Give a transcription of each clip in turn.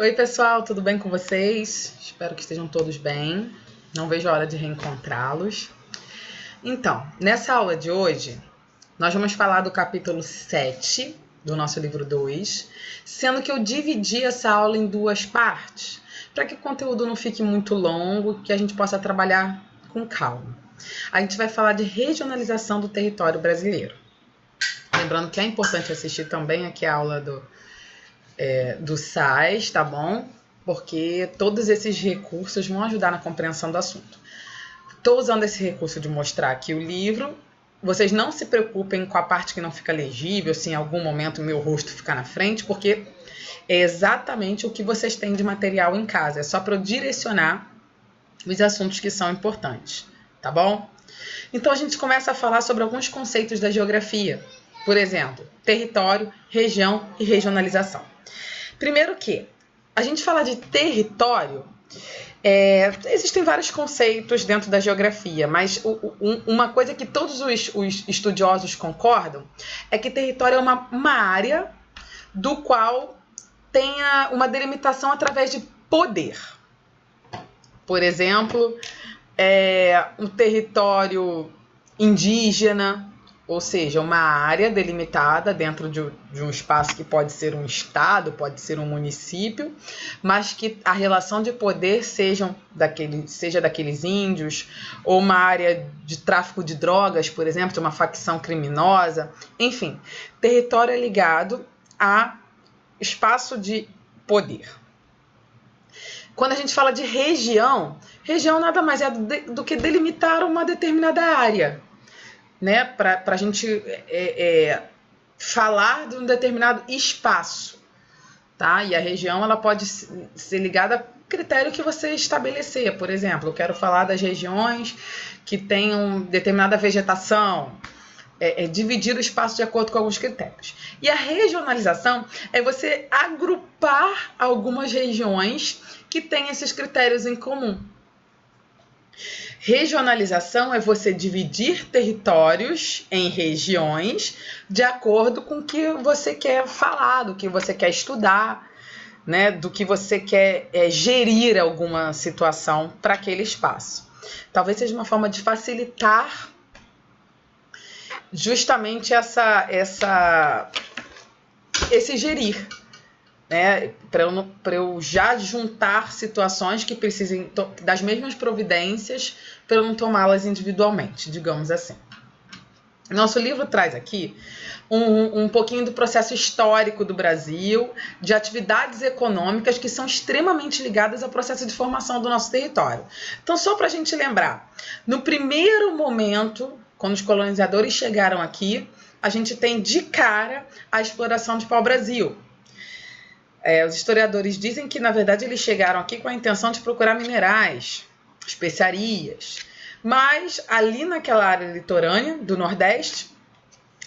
Oi, pessoal, tudo bem com vocês? Espero que estejam todos bem. Não vejo a hora de reencontrá-los. Então, nessa aula de hoje, nós vamos falar do capítulo 7 do nosso livro 2, sendo que eu dividi essa aula em duas partes, para que o conteúdo não fique muito longo, que a gente possa trabalhar com calma. A gente vai falar de regionalização do território brasileiro. Lembrando que é importante assistir também aqui a aula do SAIS, tá bom? Porque todos esses recursos vão ajudar na compreensão do assunto. Estou usando esse recurso de mostrar aqui o livro. Vocês não se preocupem com a parte que não fica legível, se em algum momento o meu rosto ficar na frente, porque é exatamente o que vocês têm de material em casa. É só para eu direcionar os assuntos que são importantes, tá bom? Então a gente começa a falar sobre alguns conceitos da geografia. Por exemplo, território, região e regionalização. Primeiro que a gente fala de território, existem vários conceitos dentro da geografia, mas uma coisa que todos os estudiosos concordam é que território é uma área do qual tenha uma delimitação através de poder. Por exemplo, um território indígena, ou seja, uma área delimitada dentro de um espaço que pode ser um estado, pode ser um município, mas que a relação de poder seja daqueles índios, ou uma área de tráfico de drogas, por exemplo, de uma facção criminosa. Enfim, território é ligado a espaço de poder. Quando a gente fala de região nada mais é do que delimitar uma determinada área, né? Para a gente falar de um determinado espaço, tá? E a região ela pode ser ligada a critério que você estabelecer. Por exemplo, eu quero falar das regiões que tenham determinada vegetação, dividir o espaço de acordo com alguns critérios. E a regionalização é você agrupar algumas regiões que têm esses critérios em comum. Regionalização é você dividir territórios em regiões de acordo com o que você quer falar, do que você quer estudar, né, do que você quer gerir alguma situação para aquele espaço. Talvez seja uma forma de facilitar justamente esse gerir, né, para eu já juntar situações que precisem das mesmas providências para eu não tomá-las individualmente, digamos assim. Nosso livro traz aqui um pouquinho do processo histórico do Brasil, de atividades econômicas que são extremamente ligadas ao processo de formação do nosso território. Então, só para a gente lembrar, no primeiro momento, quando os colonizadores chegaram aqui, a gente tem de cara a exploração de pau-brasil. Os historiadores dizem que, na verdade, eles chegaram aqui com a intenção de procurar minerais, especiarias, mas ali naquela área litorânea do Nordeste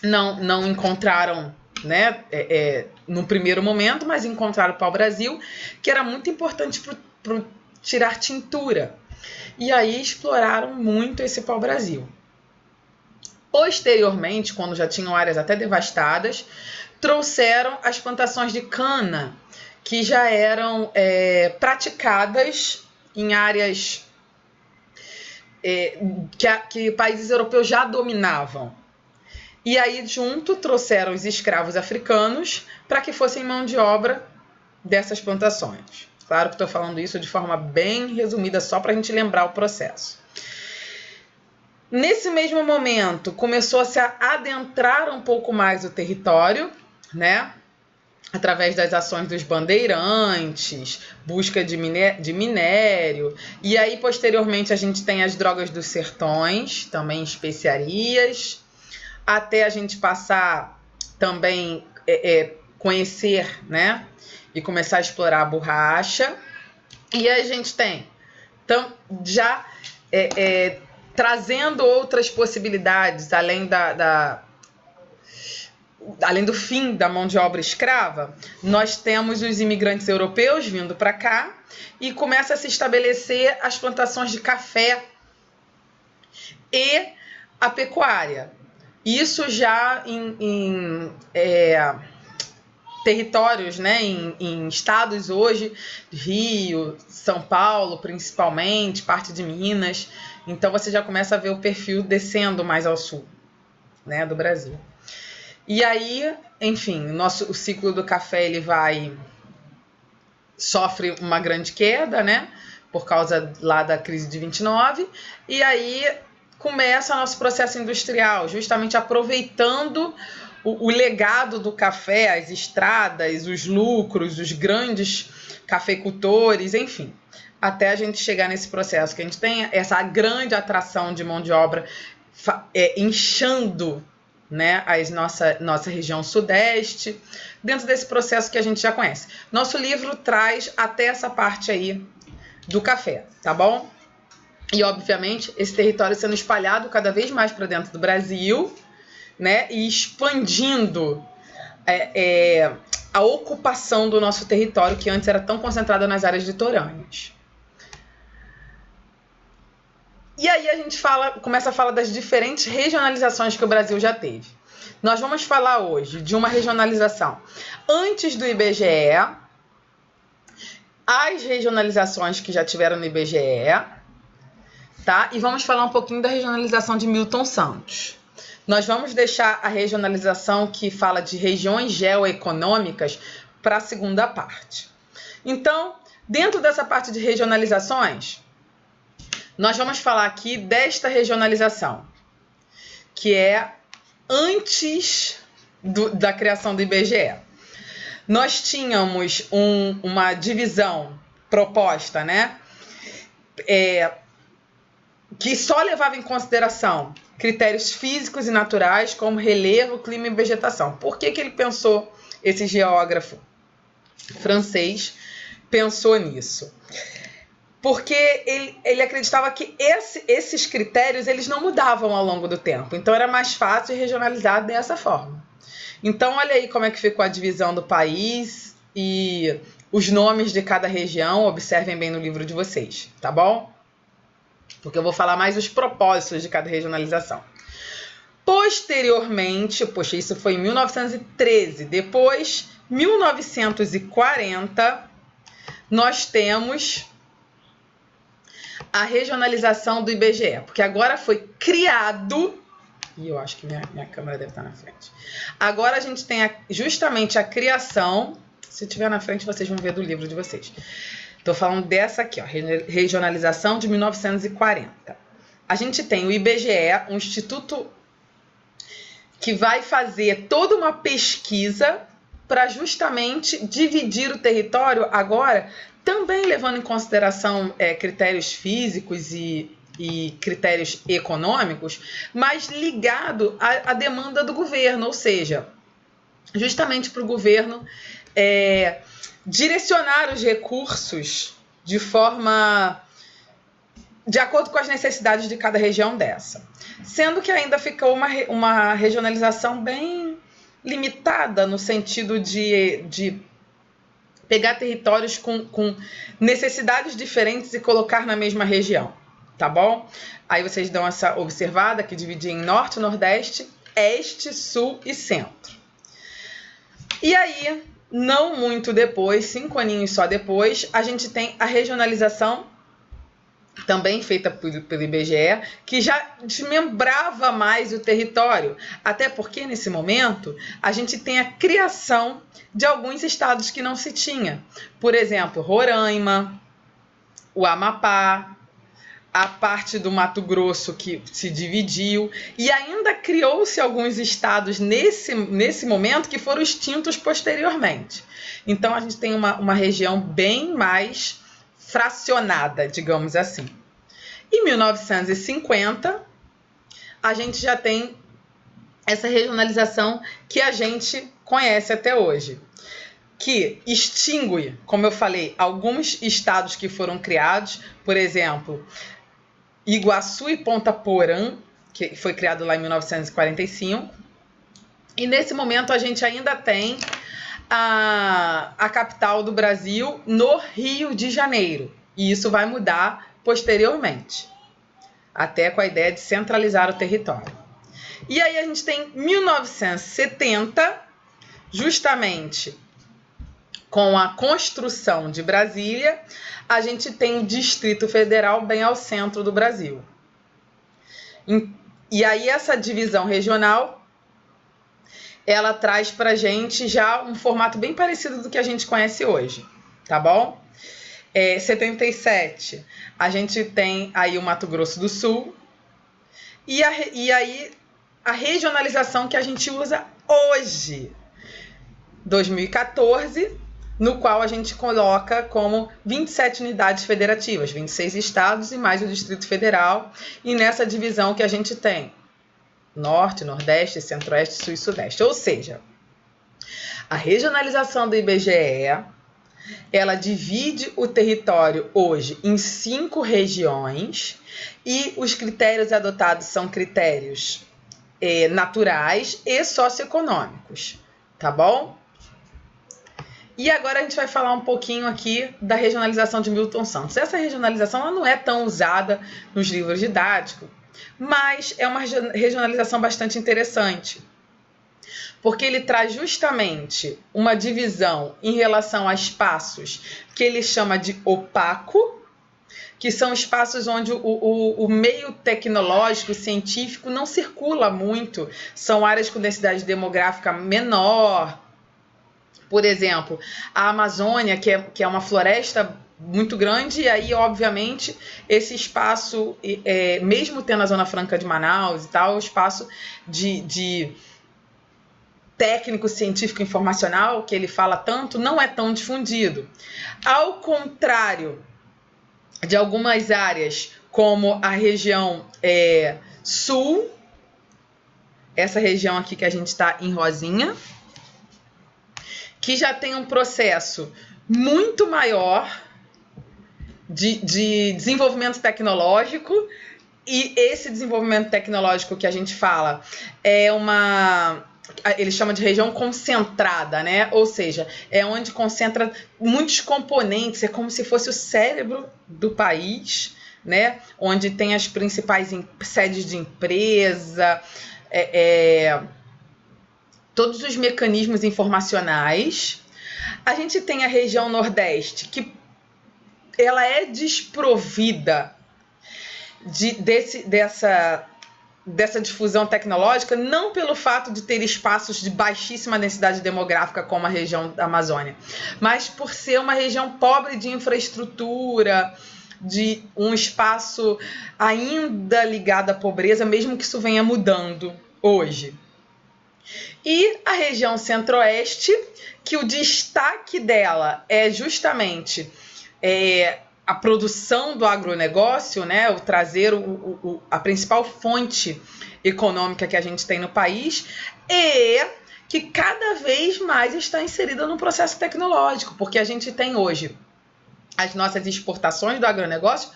não encontraram, né, no primeiro momento, mas encontraram o pau-brasil, que era muito importante para tirar tintura. E aí exploraram muito esse pau-brasil. Posteriormente, quando já tinham áreas até devastadas, trouxeram as plantações de cana, que já eram praticadas em áreas que países europeus já dominavam. E aí, junto, trouxeram os escravos africanos para que fossem mão de obra dessas plantações. Claro que estou falando isso de forma bem resumida, só para a gente lembrar o processo. Nesse mesmo momento, começou a se adentrar um pouco mais o território, né? Através das ações dos bandeirantes, busca de minério. E aí, posteriormente, a gente tem as drogas dos sertões, também especiarias, até a gente passar também conhecer, né? E começar a explorar a borracha. E a gente tem já trazendo outras possibilidades, além do fim da mão de obra escrava, nós temos os imigrantes europeus vindo para cá e começa a se estabelecer as plantações de café e a pecuária. Isso já territórios, né, em estados hoje, Rio, São Paulo principalmente, parte de Minas. Então você já começa a ver o perfil descendo mais ao sul, né, do Brasil. E aí, enfim, o ciclo do café ele sofre uma grande queda, né, por causa lá da crise de 29, e aí começa nosso processo industrial, justamente aproveitando o legado do café, as estradas, os lucros, os grandes cafeicultores, enfim, até a gente chegar nesse processo que a gente tem essa grande atração de mão de obra inchando, né, nossa região sudeste, dentro desse processo que a gente já conhece. Nosso livro traz até essa parte aí do café, tá bom? E, obviamente, esse território sendo espalhado cada vez mais para dentro do Brasil, né, e expandindo a ocupação do nosso território, que antes era tão concentrada nas áreas litorâneas. E aí a gente começa a falar das diferentes regionalizações que o Brasil já teve. Nós vamos falar hoje de uma regionalização antes do IBGE, as regionalizações que já tiveram no IBGE, tá? E vamos falar um pouquinho da regionalização de Milton Santos. Nós vamos deixar a regionalização que fala de regiões geoeconômicas para a segunda parte. Então, dentro dessa parte de regionalizações, nós vamos falar aqui desta regionalização, que é antes da criação do IBGE. Nós tínhamos uma divisão proposta, né? Que só levava em consideração critérios físicos e naturais, como relevo, clima e vegetação. Por que ele pensou, esse geógrafo francês pensou nisso? Porque ele acreditava que esses critérios eles não mudavam ao longo do tempo. Então, era mais fácil regionalizar dessa forma. Então, olha aí como é que ficou a divisão do país e os nomes de cada região. Observem bem no livro de vocês, tá bom? Porque eu vou falar mais os propósitos de cada regionalização. Posteriormente, poxa, isso foi em 1913. Depois, 1940, nós temos a regionalização do IBGE, porque agora foi criado, e eu acho que minha câmera deve estar na frente. Agora a gente tem justamente a criação, se tiver na frente vocês vão ver do livro de vocês. Estou falando dessa aqui, ó, regionalização de 1940. A gente tem o IBGE, um instituto que vai fazer toda uma pesquisa para justamente dividir o território agora, também levando em consideração critérios físicos e critérios econômicos, mas ligado à demanda do governo, ou seja, justamente para o governo direcionar os recursos de acordo com as necessidades de cada região dessa. Sendo que ainda ficou uma regionalização bem limitada no sentido de pegar territórios com necessidades diferentes e colocar na mesma região, tá bom? Aí vocês dão essa observada que dividia em norte, nordeste, este, sul e centro. E aí, não muito depois, 5 aninhos só depois, a gente tem a regionalização, também feita pelo IBGE, que já desmembrava mais o território. Até porque, nesse momento, a gente tem a criação de alguns estados que não se tinha. Por exemplo, Roraima, o Amapá, a parte do Mato Grosso que se dividiu, e ainda criou-se alguns estados nesse momento que foram extintos posteriormente. Então, a gente tem uma região bem mais fracionada, digamos assim. Em 1950, a gente já tem essa regionalização que a gente conhece até hoje, que extingue, como eu falei, alguns estados que foram criados, por exemplo, Iguaçu e Ponta Porã, que foi criado lá em 1945, e nesse momento a gente ainda tem a capital do Brasil no Rio de Janeiro, e isso vai mudar posteriormente, até com a ideia de centralizar o território. E aí a gente tem 1970, justamente com a construção de Brasília, a gente tem o Distrito Federal bem ao centro do Brasil. E aí essa divisão regional, ela traz para a gente já um formato bem parecido do que a gente conhece hoje, tá bom? 77, a gente tem aí o Mato Grosso do Sul, e aí a regionalização que a gente usa hoje, 2014, no qual a gente coloca como 27 unidades federativas, 26 estados e mais o Distrito Federal, e nessa divisão que a gente tem Norte, Nordeste, Centro-Oeste, Sul e Sudeste. Ou seja, a regionalização do IBGE, ela divide o território hoje em 5 regiões e os critérios adotados são critérios naturais e socioeconômicos, tá bom? E agora a gente vai falar um pouquinho aqui da regionalização de Milton Santos. Essa regionalização ela não é tão usada nos livros didáticos, mas é uma regionalização bastante interessante, porque ele traz justamente uma divisão em relação a espaços que ele chama de opaco, que são espaços onde o meio tecnológico, científico não circula muito, são áreas com densidade demográfica menor. Por exemplo, a Amazônia, que é uma floresta muito grande, e aí, obviamente, esse espaço, mesmo tendo a Zona Franca de Manaus e tal, o espaço de técnico, científico, informacional, que ele fala tanto, não é tão difundido. Ao contrário de algumas áreas, como a região sul, essa região aqui que a gente está em rosinha, que já tem um processo muito maior de desenvolvimento tecnológico, e esse desenvolvimento tecnológico que a gente fala ele chama de região concentrada, né? Ou seja, é onde concentra muitos componentes, é como se fosse o cérebro do país, né? Onde tem as principais sedes de empresa, todos os mecanismos informacionais. A gente tem a região Nordeste, que ela é desprovida dessa difusão tecnológica, não pelo fato de ter espaços de baixíssima densidade demográfica, como a região da Amazônia, mas por ser uma região pobre de infraestrutura, de um espaço ainda ligado à pobreza, mesmo que isso venha mudando hoje. E a região Centro-Oeste, que o destaque dela é justamente a produção do agronegócio, né? O trazer a principal fonte econômica que a gente tem no país, e que cada vez mais está inserida no processo tecnológico, porque a gente tem hoje as nossas exportações do agronegócio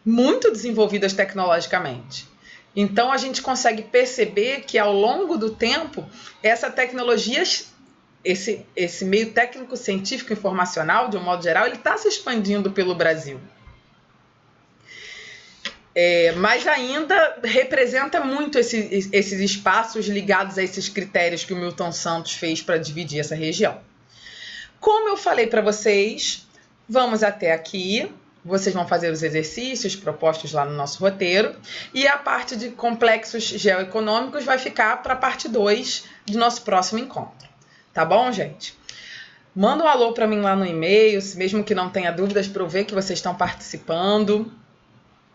muito desenvolvidas tecnologicamente. Então, a gente consegue perceber que, ao longo do tempo, essa tecnologia, esse meio técnico, científico, informacional, de um modo geral, ele está se expandindo pelo Brasil. Mas ainda representa muito esses espaços ligados a esses critérios que o Milton Santos fez para dividir essa região. Como eu falei para vocês, vamos até aqui. Vocês vão fazer os exercícios propostos lá no nosso roteiro, e a parte de complexos geoeconômicos vai ficar para a parte 2 do nosso próximo encontro. Tá bom, gente? Manda um alô para mim lá no e-mail, mesmo que não tenha dúvidas, para eu ver que vocês estão participando,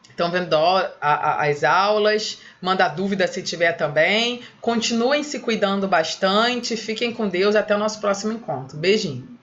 estão vendo as aulas. Manda dúvida se tiver também. Continuem se cuidando bastante, fiquem com Deus, até o nosso próximo encontro. Beijinho!